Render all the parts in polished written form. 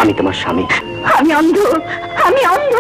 আমি তোমার স্বামী। আমি অন্ধ, আমি অন্ধ,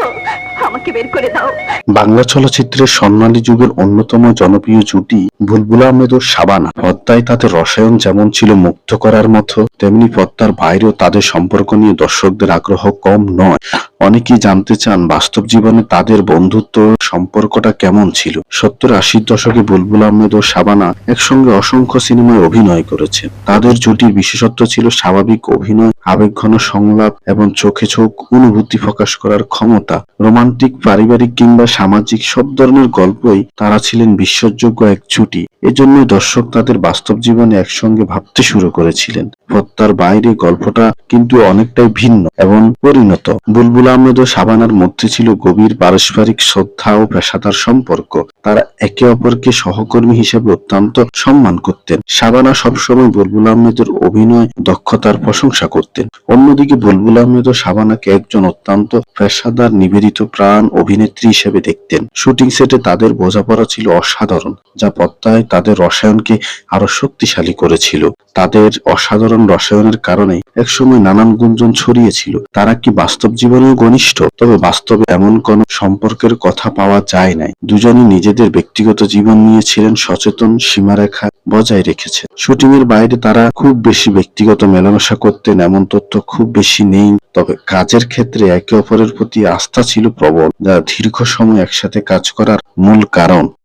আমাকে বের করে দাও। বাংলা চলচ্চিত্রের স্বর্ণালী যুগের অন্যতম জনপ্রিয় জুটি বুলবুল আহমেদ ও শাবানা। পর্দায় তাদের রসায়ন যেমন ছিল মুগ্ধ করার মতো, তেমনি পর্দার বাইরেও তাদের সম্পর্ক নিয়ে দর্শকদের আগ্রহ কম নয়। অনেকেই জানতে চান বাস্তব জীবনে তাদের বন্ধুত্ব সম্পর্কটা কেমন ছিল। 70-80 দশকে বুলবুল আহমেদ ও শাবানা একসঙ্গে অসংখ্য সিনেমায় অভিনয় করেছেন। তাদের জুটির বিশেষত্ব ছিল স্বাভাবিক অভিনয়, আবেগঘন সংলাপ এবং চোখে চোখ অনুভূতি প্রকাশ করার ক্ষমতা। রোমান্টিক, পারিবারিক কিংবা সামাজিক সব ধরনের গল্পই তারা ছিলেন বিশ্বাসযোগ্য এক জুটি। এজন্যই দর্শক তাদের বাস্তব জীবনে একসঙ্গে ভাবতে শুরু করেছিলেন। পর্দার বাইরে গল্পটা কিন্তু অনেকটাই ভিন্ন এবং পরিণত। বুলবুল আহমেদ ও শাবানার মধ্যে ছিল গভীর পারস্পরিক শ্রদ্ধা ও পেশাদার সম্পর্ক। তারা একে অপরকে সহকর্মী হিসেবে অত্যন্ত সম্মান করতেন। শাবানা সবসময় বুলবুল আহমেদের অভিনয় দক্ষতার প্রশংসা করতেন। অন্যদিকে বুলবুল আহমেদ ও শাবানাকে একজন অত্যন্ত পেশাদার, নিবেদিত প্রাণ অভিনেত্রী হিসেবে দেখতেন। শুটিং সেটে তাদের বোঝাপড়া ছিল অসাধারণ, যা পর্দায় তাদের রসায়নকে আরো শক্তিশালী করেছিল। তাদের অসাধারণ রসায়নের কারণে একসময় নানান গুঞ্জন ছড়িয়েছিল তারা কি বাস্তব জীবনেও ঘনিষ্ঠ। তবে বাস্তবে এমন কোন সম্পর্কের কথা পাওয়া যায় নাই। দুজনই নিজেদের ব্যক্তিগত জীবন নিয়ে ছিলেন সচেতন, সীমারেখা বজায় রেখেছে। শুটিং এর বাইরে তারা খুব বেশি ব্যক্তিগত মেলামেশা করতেন এমন তথ্য খুব বেশি নেই। তবে কাজের ক্ষেত্রে একে অপরের প্রতি আস্থা ছিল প্রবল, যা দীর্ঘ সময় একসাথে কাজ করার মূল কারণ।